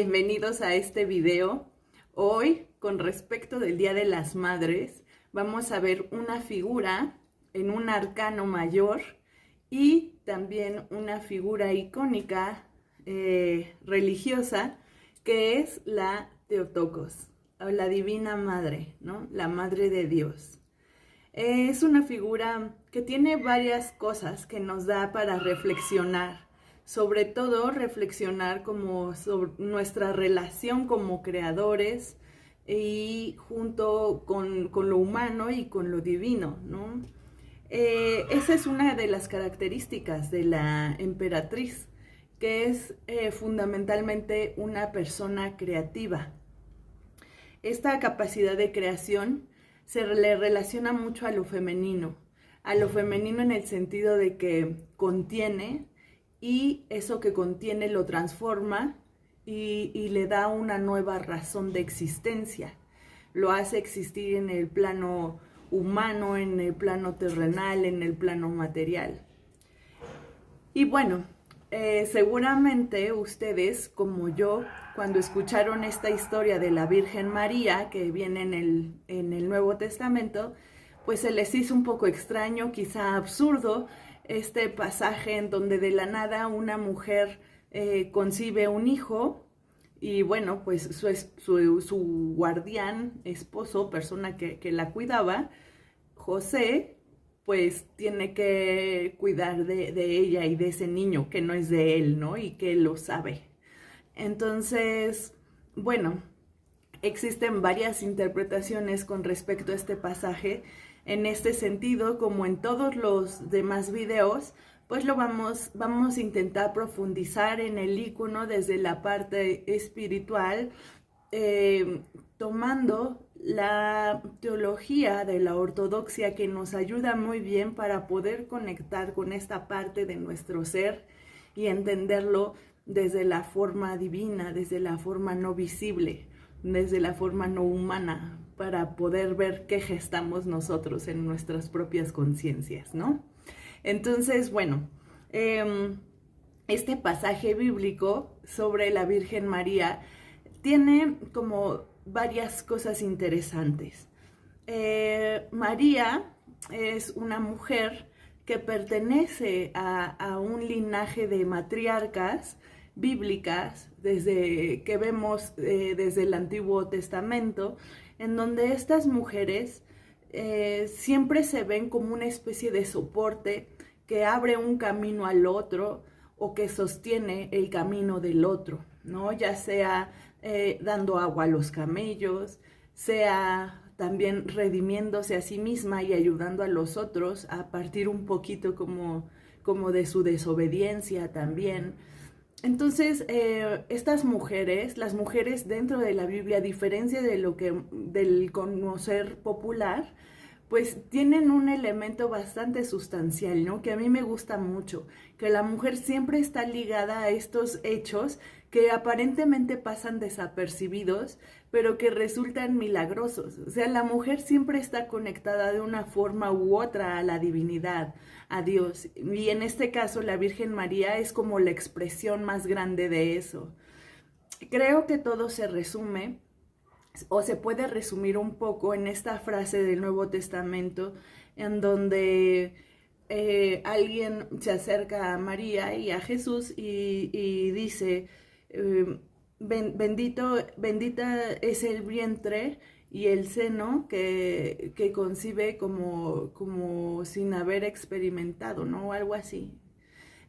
Bienvenidos a este video. Hoy, con respecto del Día de las Madres, vamos a ver una figura en un arcano mayor y también una figura icónica religiosa, que es la Theotokos, o la Divina Madre, ¿no? La Madre de Dios. Es una figura que tiene varias cosas que nos da para reflexionar, sobre todo reflexionar como sobre nuestra relación como creadores y junto con lo humano y con lo divino, ¿no? Esa es una de las características de la emperatriz, que es fundamentalmente una persona creativa. Esta capacidad de creación se le relaciona mucho a lo femenino en el sentido de que contiene, y eso que contiene lo transforma y le da una nueva razón de existencia. Lo hace existir en el plano humano, en el plano terrenal, en el plano material. Y bueno, seguramente ustedes, como yo, cuando escucharon esta historia de la Virgen María que viene en el Nuevo Testamento, pues se les hizo un poco extraño, quizá absurdo, este pasaje en donde de la nada una mujer concibe un hijo y bueno, pues su guardián, esposo, persona que la cuidaba, José, pues tiene que cuidar de ella y de ese niño que no es de él, ¿no? Y que él lo sabe. Entonces, bueno, existen varias interpretaciones con respecto a este pasaje. En este sentido, como en todos los demás videos, pues vamos a intentar profundizar en el icono desde la parte espiritual, tomando la teología de la ortodoxia, que nos ayuda muy bien para poder conectar con esta parte de nuestro ser y entenderlo desde la forma divina, desde la forma no visible, desde la forma no humana, para poder ver qué gestamos nosotros en nuestras propias conciencias, ¿no? Entonces, bueno, este pasaje bíblico sobre la Virgen María tiene como varias cosas interesantes. María es una mujer que pertenece a un linaje de matriarcas bíblicas, desde que vemos desde el Antiguo Testamento, en donde estas mujeres siempre se ven como una especie de soporte que abre un camino al otro o que sostiene el camino del otro, ¿no? Ya sea dando agua a los camellos, sea también redimiéndose a sí misma y ayudando a los otros a partir un poquito como de su desobediencia también. Entonces, estas mujeres, las mujeres dentro de la Biblia, a diferencia de del conocer popular, pues tienen un elemento bastante sustancial, ¿no? Que a mí me gusta mucho, que la mujer siempre está ligada a estos hechos que aparentemente pasan desapercibidos, pero que resultan milagrosos. O sea, la mujer siempre está conectada de una forma u otra a la divinidad, a Dios. Y en este caso, la Virgen María es como la expresión más grande de eso. Creo que todo se resume, o se puede resumir un poco en esta frase del Nuevo Testamento, en donde alguien se acerca a María y a Jesús y dice, bendita es el vientre y el seno que concibe como sin haber experimentado, ¿no? O algo así.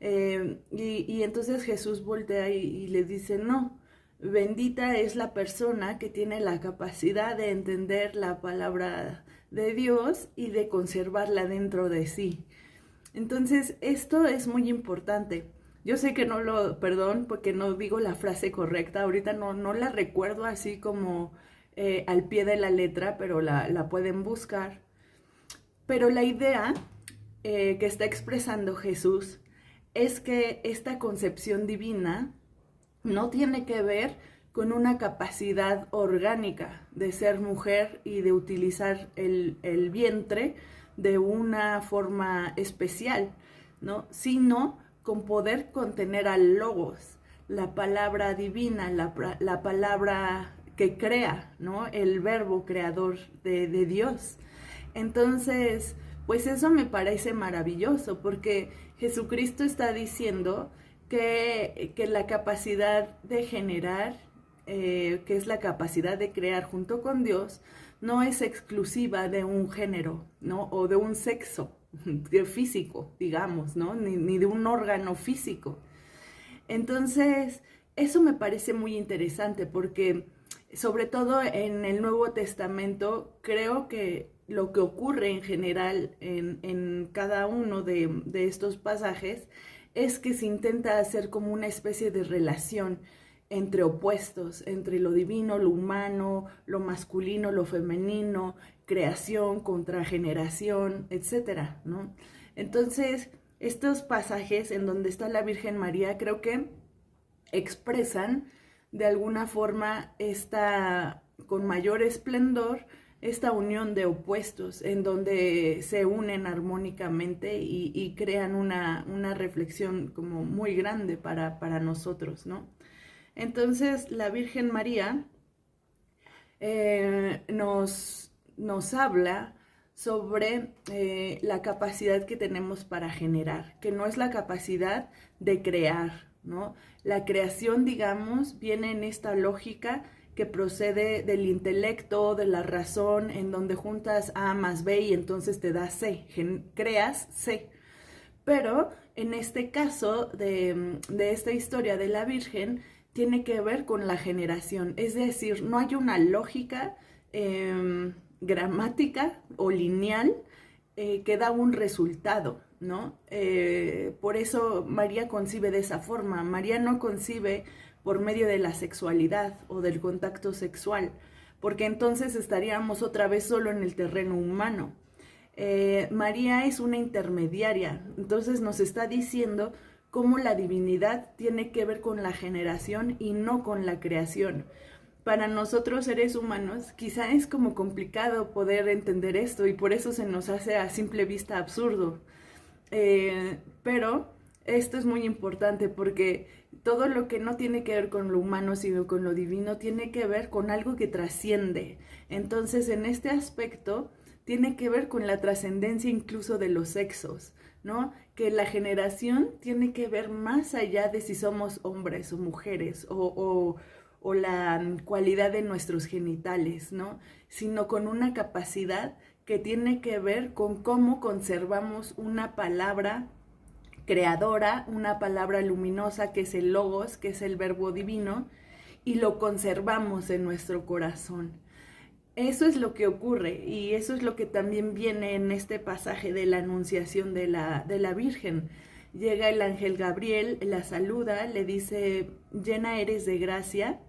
Y entonces Jesús voltea y le dice, no, bendita es la persona que tiene la capacidad de entender la palabra de Dios y de conservarla dentro de sí. Entonces, esto es muy importante. Yo sé que perdón, porque no digo la frase correcta, ahorita no la recuerdo así como al pie de la letra, pero la pueden buscar. Pero la idea que está expresando Jesús es que esta concepción divina no tiene que ver con una capacidad orgánica de ser mujer y de utilizar el vientre de una forma especial, ¿no? Sino con poder contener al logos, la palabra divina, la palabra que crea, ¿no? El verbo creador de Dios. Entonces, pues eso me parece maravilloso, porque Jesucristo está diciendo que la capacidad de generar, que es la capacidad de crear junto con Dios, no es exclusiva de un género, ¿no? O de un sexo físico, digamos, ¿no? Ni de un órgano físico. Entonces, eso me parece muy interesante porque, sobre todo en el Nuevo Testamento, creo que lo que ocurre en general en cada uno de estos pasajes es que se intenta hacer como una especie de relación entre opuestos, entre lo divino, lo humano, lo masculino, lo femenino, creación contra generación, etcétera, ¿no? Entonces, estos pasajes en donde está la Virgen María creo que expresan de alguna forma esta, con mayor esplendor, esta unión de opuestos en donde se unen armónicamente y crean una reflexión como muy grande para nosotros, ¿no? Entonces la Virgen María nos habla sobre la capacidad que tenemos para generar, que no es la capacidad de crear, ¿no? La creación, digamos, viene en esta lógica que procede del intelecto, de la razón, en donde juntas A más B y entonces te da C, creas C. Pero en este caso de esta historia de la Virgen, tiene que ver con la generación, es decir, no hay una lógica gramática o lineal que da un resultado, ¿no? Por eso María concibe de esa forma. María no concibe por medio de la sexualidad o del contacto sexual, porque entonces estaríamos otra vez solo en el terreno humano. María es una intermediaria, entonces nos está diciendo cómo la divinidad tiene que ver con la generación y no con la creación. Para nosotros seres humanos quizá es como complicado poder entender esto y por eso se nos hace a simple vista absurdo. Pero esto es muy importante porque todo lo que no tiene que ver con lo humano sino con lo divino tiene que ver con algo que trasciende. Entonces en este aspecto tiene que ver con la trascendencia incluso de los sexos, ¿no? Que la generación tiene que ver más allá de si somos hombres o mujeres o la cualidad de nuestros genitales, ¿no? Sino con una capacidad que tiene que ver con cómo conservamos una palabra creadora, una palabra luminosa que es el logos, que es el verbo divino, y lo conservamos en nuestro corazón. Eso es lo que ocurre y eso es lo que también viene en este pasaje de la anunciación de la Virgen. Llega el ángel Gabriel, la saluda, le dice, llena eres de gracia.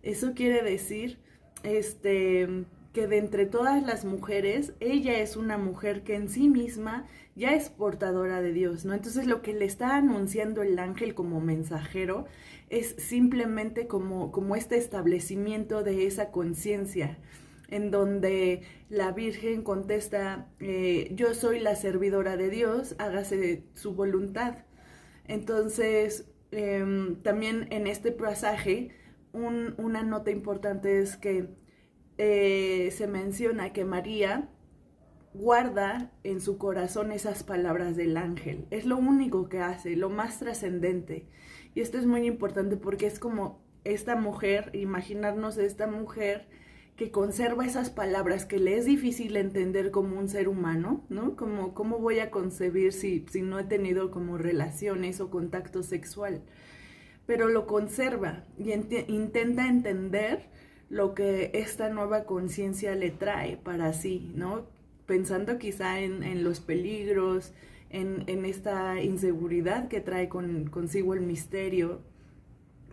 Eso quiere decir que de entre todas las mujeres, ella es una mujer que en sí misma ya es portadora de Dios, ¿no? Entonces lo que le está anunciando el ángel como mensajero es simplemente como este establecimiento de esa conciencia, en donde la Virgen contesta, yo soy la servidora de Dios, hágase su voluntad. Entonces, también en este pasaje, una nota importante es que se menciona que María guarda en su corazón esas palabras del ángel. Es lo único que hace, lo más trascendente. Y esto es muy importante porque es como esta mujer, imaginarnos esta mujer que conserva esas palabras que le es difícil entender como un ser humano, ¿no? Como, ¿cómo voy a concebir si no he tenido como relaciones o contacto sexual? Pero lo conserva y intenta entender lo que esta nueva conciencia le trae para sí, ¿no? Pensando quizá en los peligros, en esta inseguridad que trae consigo el misterio,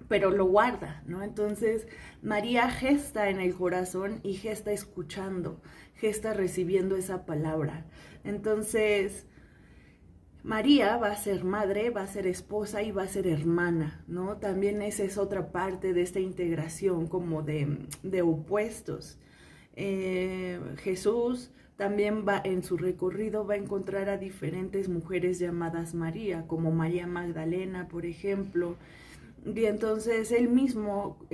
pero lo guarda, ¿no? Entonces María gesta en el corazón y gesta escuchando, gesta recibiendo esa palabra. Entonces María va a ser madre, va a ser esposa y va a ser hermana, ¿no? También esa es otra parte de esta integración como de opuestos. Jesús también va en su recorrido, va a encontrar a diferentes mujeres llamadas María, como María Magdalena, por ejemplo, Y entonces él mismo,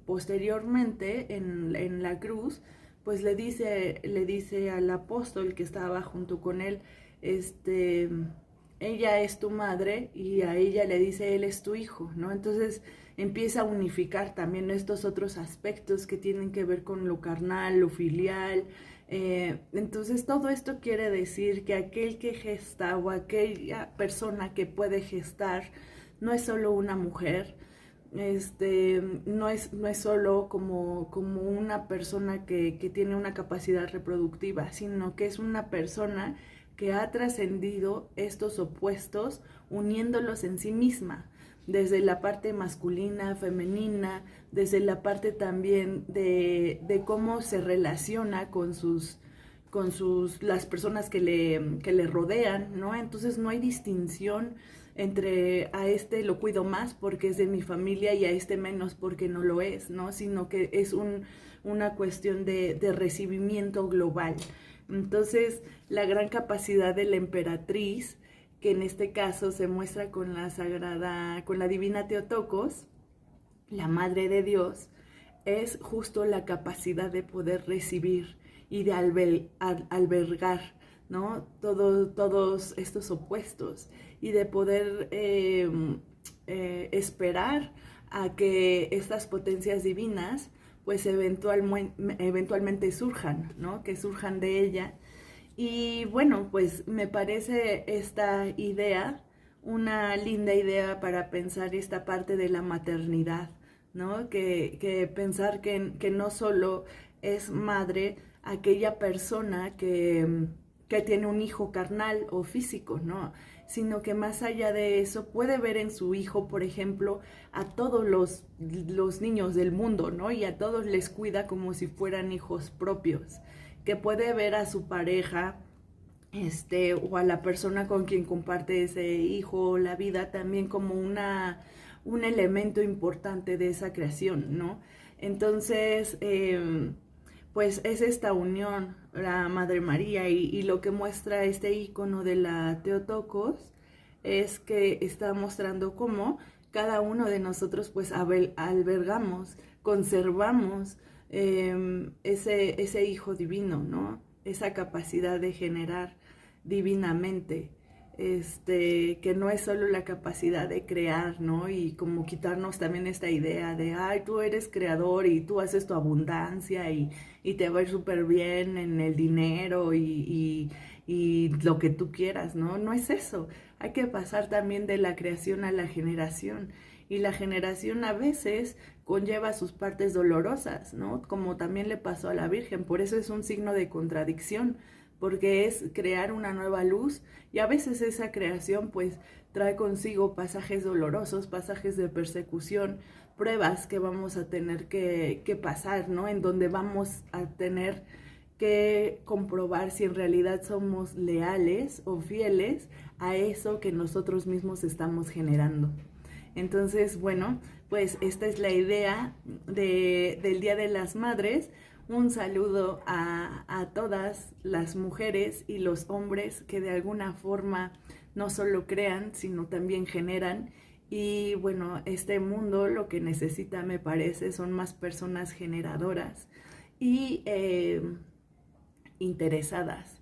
posteriormente, en la cruz, pues le dice al apóstol que estaba junto con él, ella es tu madre, y a ella le dice, él es tu hijo, ¿no? Entonces empieza a unificar también estos otros aspectos que tienen que ver con lo carnal, lo filial. Entonces todo esto quiere decir que aquel que gesta o aquella persona que puede gestar no es solo una mujer, no es solo como una persona que tiene una capacidad reproductiva, sino que es una persona que ha trascendido estos opuestos uniéndolos en sí misma, desde la parte masculina, femenina, desde la parte también de cómo se relaciona las personas que le rodean, ¿no? Entonces no hay distinción entre a este lo cuido más porque es de mi familia y a este menos porque no lo es, ¿no? Sino que es una cuestión de recibimiento global. Entonces, la gran capacidad de la emperatriz, que en este caso se muestra con la divina Theotokos, la Madre de Dios, es justo la capacidad de poder recibir y de albergar, ¿no? Todos estos opuestos y de poder esperar a que estas potencias divinas pues eventualmente surjan, ¿no? Que surjan de ella. Y bueno, pues me parece esta idea una linda idea para pensar esta parte de la maternidad, ¿no? Que pensar que no solo es madre aquella persona que tiene un hijo carnal o físico, ¿no? Sino que más allá de eso puede ver en su hijo, por ejemplo, a todos los niños del mundo, ¿no? Y a todos les cuida como si fueran hijos propios, que puede ver a su pareja, o a la persona con quien comparte ese hijo o la vida también como un elemento importante de esa creación, ¿no? Entonces, pues es esta unión, la Madre María, y lo que muestra este icono de la Theotokos es que está mostrando cómo cada uno de nosotros pues albergamos, conservamos ese hijo divino, ¿no? Esa capacidad de generar divinamente, que no es solo la capacidad de crear, ¿no? Y como quitarnos también esta idea de, ay, tú eres creador y tú haces tu abundancia y te va a ir súper bien en el dinero y lo que tú quieras, ¿no? No es eso. Hay que pasar también de la creación a la generación. Y la generación a veces conlleva sus partes dolorosas, ¿no? Como también le pasó a la Virgen. Por eso es un signo de contradicción, porque es crear una nueva luz y a veces esa creación pues trae consigo pasajes dolorosos, pasajes de persecución, pruebas que vamos a tener que pasar, ¿no? En donde vamos a tener que comprobar si en realidad somos leales o fieles a eso que nosotros mismos estamos generando. Entonces, bueno, pues esta es la idea del Día de las Madres. Un saludo a todas las mujeres y los hombres que de alguna forma no solo crean, sino también generan. Y bueno, este mundo lo que necesita, me parece, son más personas generadoras y interesadas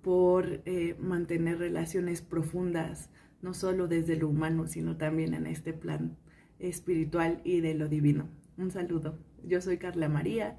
por mantener relaciones profundas, no solo desde lo humano, sino también en este plan espiritual y de lo divino. Un saludo. Yo soy Carla María